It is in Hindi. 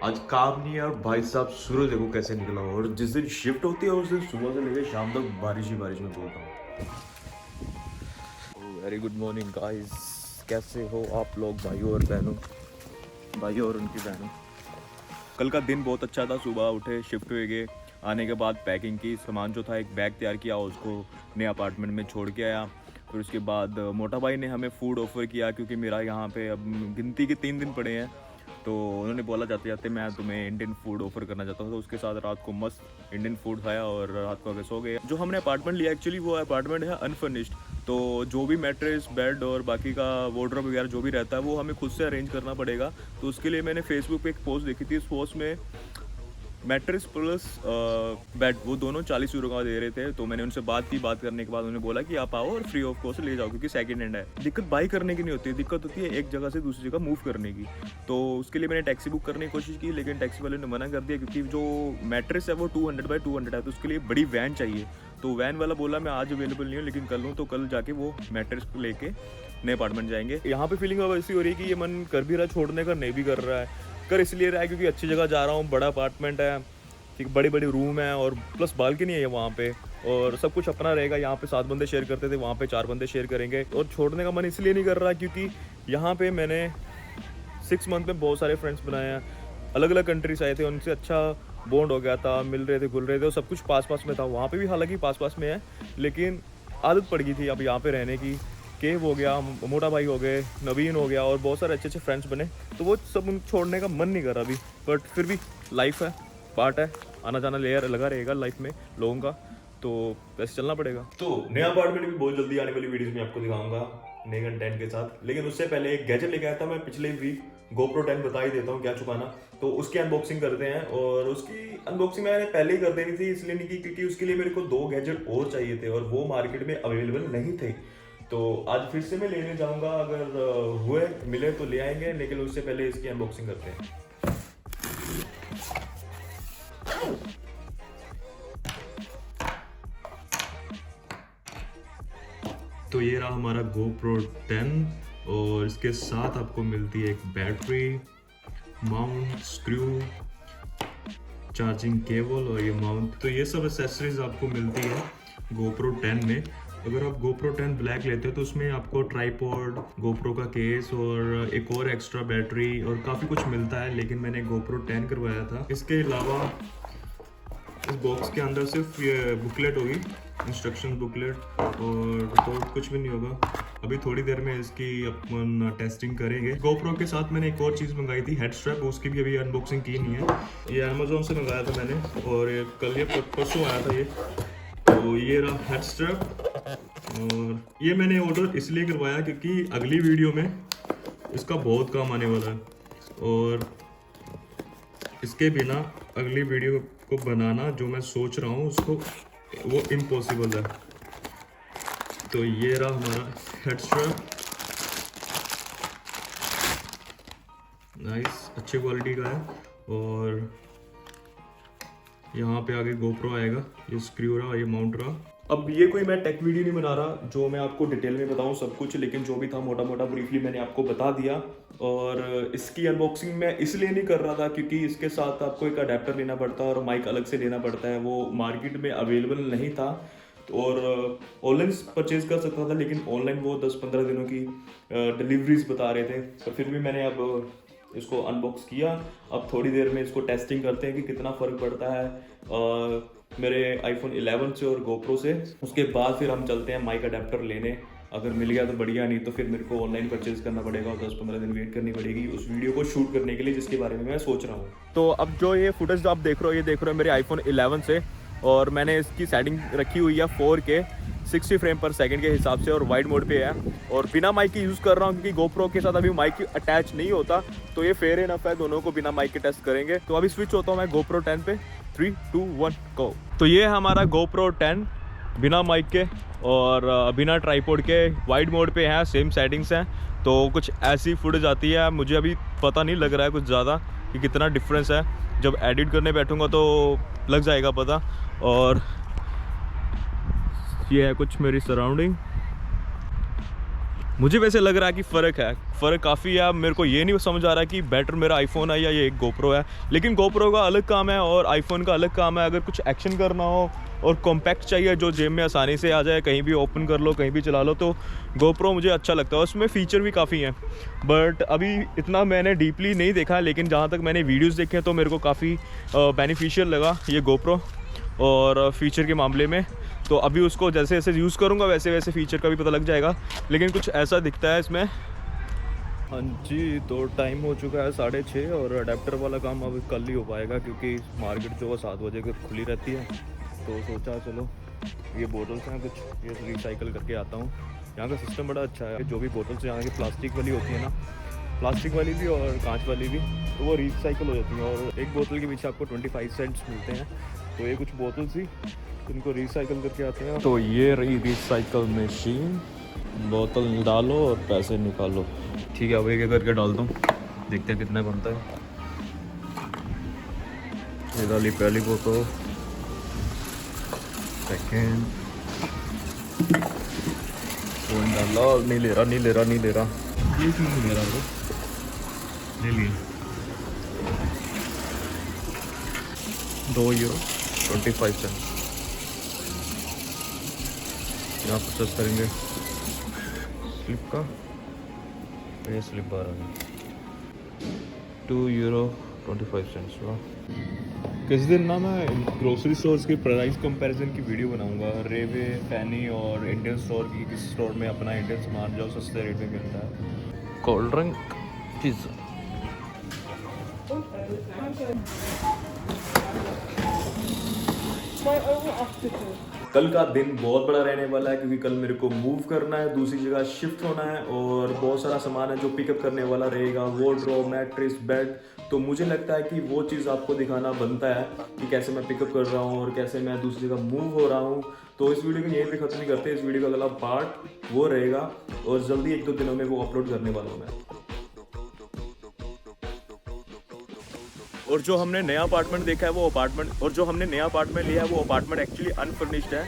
आज काम नहीं है और भाई साहब सूरज देखो कैसे निकला हुआ। और जिस दिन शिफ्ट होती है उस दिन सुबह से लेकर शाम तक बारिश ही बारिश में बोलता हूँ। वेरी गुड मॉर्निंग गाइस, कैसे हो आप लोग भाइयों और बहनों, भाइयों और उनकी बहनों। कल का दिन बहुत अच्छा था। सुबह उठे, शिफ्ट हुए गए, आने के बाद पैकिंग की, सामान जो था एक बैग तैयार किया, उसको नए अपार्टमेंट में छोड़ के आया। फिर उसके बाद मोटा भाई ने हमें फूड ऑफ़र किया क्योंकि मेरा यहाँ पे अब गिनती के 3 दिन पड़े हैं। तो उन्होंने बोला जाते जाते मैं तुम्हें इंडियन फूड ऑफ़र करना चाहता हूँ। तो उसके साथ रात को मस्त इंडियन फूड खाया और रात को आगे सो गए। जो हमने अपार्टमेंट लिया एक्चुअली वो अपार्टमेंट है अनफर्निश्ड, तो जो भी मैट्रेस, बेड और बाकी का वार्डरोब वगैरह जो भी रहता है वो हमें खुद से अरेंज करना पड़ेगा। तो उसके लिए मैंने फेसबुक पे एक पोस्ट देखी थी। उस पोस्ट में मैट्रेस प्लस बेड वो दोनों 40 यूरो का दे रहे थे। तो मैंने उनसे बात की, बात करने के बाद उन्होंने बोला कि आप आओ और फ्री ऑफ कॉस्ट ले जाओ क्योंकि सेकंड हैंड है। दिक्कत बाई करने की नहीं होती, दिक्कत होती है एक जगह से दूसरी जगह मूव करने की। तो उसके लिए मैंने टैक्सी बुक करने की कोशिश की, लेकिन टैक्सी वाले ने मना कर दिया क्योंकि जो मैट्रेस है वो 200 बाई 200 है, तो उसके लिए बड़ी वैन चाहिए। तो वैन वाला बोला मैं आज अवेलेबल नहीं हूँ, लेकिन कल हूँ। तो कल जाके वो मैट्रेस लेके नए अपार्टमेंट जाएंगे। यहाँ पे फीलिंग अब ऐसी हो रही है कि ये मन कर भी रहा है छोड़ने का, नहीं भी कर रहा है। कर इसलिए रहा है क्योंकि अच्छी जगह जा रहा हूँ, बड़ा अपार्टमेंट है, ठीक, बड़ी बड़ी रूम है और प्लस बालकनी है वहाँ पे, और सब कुछ अपना रहेगा। यहाँ पे 7 बंदे शेयर करते थे, वहाँ पे 4 बंदे शेयर करेंगे। और छोड़ने का मन इसलिए नहीं कर रहा क्योंकि यहाँ पे मैंने 6 मंथ में बहुत सारे फ्रेंड्स बनाए हैं, अलग अलग कंट्री से आए थे, उनसे अच्छा बॉन्ड हो गया था, मिल रहे थे, घुल रहे थे, और सब कुछ पास पास में था। वहाँ पे भी हालांकि पास पास में है, लेकिन आदत पड़ गई थी अब यहाँ पे रहने की। केव हो गया, मोटा भाई हो गए, नवीन हो गया, और बहुत सारे अच्छे अच्छे फ्रेंड्स बने। तो वो सब उन छोड़ने का मन नहीं कर रहा अभी, बट फिर भी लाइफ है, पार्ट है, आना जाना लेयर लगा रहेगा लाइफ में लोगों का, तो वैसे चलना पड़ेगा। तो नया अपार्टमेंट भी बहुत जल्दी आने वाली वीडियोस में आपको दिखाऊंगा नए कंटेंट के साथ। लेकिन उससे पहले एक गैजेट लेके आया था मैं पिछले वीक, GoPro 10 बता ही देता हूँ क्या चुकाना। तो उसकी अनबॉक्सिंग करते हैं। और उसकी अनबॉक्सिंग मैंने पहले ही कर देनी थी, इसलिए नहीं की क्योंकि उसके लिए मेरे को 2 गैजेट और चाहिए थे और वो मार्केट में अवेलेबल नहीं थे। तो आज फिर से मैं लेने जाऊंगा, अगर हुए मिले तो ले आएंगे, लेकिन उससे पहले इसकी अनबॉक्सिंग करते हैं। तो ये रहा हमारा GoPro 10 और इसके साथ आपको मिलती है एक battery, mount, screw, charging cable और ये माउंट। तो ये सब एक्सेसरीज आपको मिलती है GoPro 10 में। अगर आप GoPro 10 ब्लैक लेते हो तो उसमें आपको ट्राईपॉड, GoPro का केस और एक और एक्स्ट्रा बैटरी और काफ़ी कुछ मिलता है, लेकिन मैंने GoPro 10 करवाया था। इसके अलावा इस बॉक्स के अंदर सिर्फ ये बुकलेट होगी, इंस्ट्रक्शन बुकलेट, और तो कुछ भी नहीं होगा। अभी थोड़ी देर में इसकी अपन टेस्टिंग करेंगे। GoPro के साथ मैंने एक और चीज़ मंगाई थी, हेड स्ट्रैप, उसकी भी अभी अनबॉक्सिंग की नहीं है। ये अमेजोन से मंगाया था मैंने और कल ये परसों आया था ये। तो ये रहा हेड स्ट्रैप, और ये मैंने ऑर्डर इसलिए करवाया क्योंकि अगली वीडियो में इसका बहुत काम आने वाला है, और इसके बिना अगली वीडियो को बनाना जो मैं सोच रहा हूँ उसको वो इम्पॉसिबल है। तो ये रहा हमारा हेड स्ट्रैप, नाइस, अच्छी क्वालिटी का है। और यहाँ पे आगे GoPro आएगा, ये स्क्रू रहा, ये माउंट रहा। अब ये कोई मैं टेक वीडियो नहीं बना रहा जो मैं आपको डिटेल में बताऊँ सब कुछ, लेकिन जो भी था मोटा मोटा ब्रीफली मैंने आपको बता दिया। और इसकी अनबॉक्सिंग मैं इसलिए नहीं कर रहा था क्योंकि इसके साथ आपको एक अडेप्टर लेना पड़ता है और माइक अलग से लेना पड़ता है, वो मार्केट में अवेलेबल नहीं था। और ऑनलाइन परचेज कर सकता था, लेकिन ऑनलाइन वो 10-15 दिनों की डिलीवरीज बता रहे थे। तो फिर भी मैंने अब इसको अनबॉक्स किया। अब थोड़ी देर में इसको टेस्टिंग करते हैं कि कितना फ़र्क पड़ता है मेरे iPhone 11 से और GoPro से। उसके बाद फिर हम चलते हैं माइक अडेप्टर लेने। अगर मिल गया तो बढ़िया, नहीं तो फिर मेरे को ऑनलाइन परचेज करना पड़ेगा और 10-15 दिन वेट करनी पड़ेगी उस वीडियो को शूट करने के लिए जिसके बारे में मैं सोच रहा हूँ। तो अब जो ये फुटेज जो आप देख रहे हो, ये देख रहे हो मेरे iPhone 11 से, और मैंने इसकी सेटिंग रखी हुई है 4K 60 फ्रेम पर सेकंड के हिसाब से, और वाइड मोड पे है, और बिना माइक की यूज़ कर रहा हूँ क्योंकि GoPro के साथ अभी माइक अटैच नहीं होता। तो ये फेयर इनफ है, दोनों को बिना माइक के टेस्ट करेंगे। तो अभी स्विच होता हूँ मैं GoPro 10 पे, 3, 2, 1 गो। तो ये है हमारा GoPro 10 बिना माइक के और बिना ट्राईपॉड के, वाइड मोड पे है, सेम सेटिंग्स हैं। तो कुछ ऐसी फुटेज आती है, मुझे अभी पता नहीं लग रहा है कुछ ज़्यादा कि कितना डिफरेंस है। जब एडिट करने बैठूंगा तो लग जाएगा पता। और ये है कुछ मेरी सराउंडिंग, मुझे वैसे लग रहा है कि फ़र्क काफ़ी है। अब मेरे को ये नहीं समझ आ रहा कि बेटर मेरा आईफोन है या ये एक गोप्रो है, लेकिन गोप्रो का अलग काम है और आईफोन का अलग काम है। अगर कुछ एक्शन करना हो और कॉम्पैक्ट चाहिए जो जेब में आसानी से आ जाए, कहीं भी ओपन कर लो, कहीं भी चला लो, तो गोप्रो मुझे अच्छा लगता है। उसमें फ़ीचर भी काफ़ी हैं, बट अभी इतना मैंने डीपली नहीं देखा, लेकिन जहाँ तक मैंने वीडियोज़ देखे हैं तो मेरे को काफ़ी बेनिफिशियल लगा ये गोप्रो और फ़ीचर के मामले में। तो अभी उसको जैसे जैसे यूज़ करूँगा वैसे वैसे फ़ीचर का भी पता लग जाएगा, लेकिन कुछ ऐसा दिखता है इसमें। हाँ जी, तो टाइम हो चुका है 6:30 और अडेप्टर वाला काम अब कल ही हो पाएगा क्योंकि मार्केट जो है 7 बजे तक खुली रहती है। तो सोचा चलो ये बोतल्स हैं कुछ, ये रिसाइकल करके आता हूँ। यहाँ का सिस्टम बड़ा अच्छा है, जो भी बोतल्स यहाँ की प्लास्टिक वाली होती है ना, प्लास्टिक वाली भी और कांच वाली भी, तो वो रिसाइकल हो जाती है और एक बोतल के पीछे आपको 25 सेंट्स मिलते हैं। तो ये कुछ बोतल्स ही इनको रिसाइकल करके आते हैं। तो ये रही रिसाइकल मशीन, बोतल डालो और पैसे निकालो। ठीक है, अब एक करके डाल दूँ, देखते हैं कितना बनता है। ये डाली पहली बोतल, सेकेंड, फोन डाला, नहीं ले रहा ये क्यों नहीं ले रहा वो, ले लिए। €2.25 यहाँ परचेस करेंगे स्लिप का, ये स्लिप आ रहा है €2.25। वाह, किस दिन ना मैं ग्रोसरी स्टोर्स के प्राइस कंपैरिजन की वीडियो बनाऊंगा, रेवे, फैनी और इंडियन स्टोर की, किस स्टोर में अपना इंडियन सामान जो सस्ते रेट में मिलता है। Cold drink, pizza. कल का दिन बहुत बड़ा रहने वाला है क्योंकि कल मेरे को मूव करना है, दूसरी जगह शिफ्ट होना है और बहुत सारा सामान है जो पिकअप करने वाला रहेगा, वार्डरोब, मैट्रेस, बेड। तो मुझे लगता है कि वो चीज़ आपको दिखाना बनता है कि कैसे मैं पिकअप कर रहा हूँ और कैसे मैं दूसरी जगह मूव हो रहा हूँ। तो इस वीडियो को यहीं पे ख़त्म नहीं करते, इस वीडियो का अगला पार्ट वो रहेगा और जल्दी 1-2 दिनों में वो अपलोड करने वाला हूँ मैं। और जो हमने नया अपार्टमेंट देखा है वो अपार्टमेंट, और जो हमने नया अपार्टमेंट लिया है वो अपार्टमेंट एक्चुअली अनफर्निश्ड है।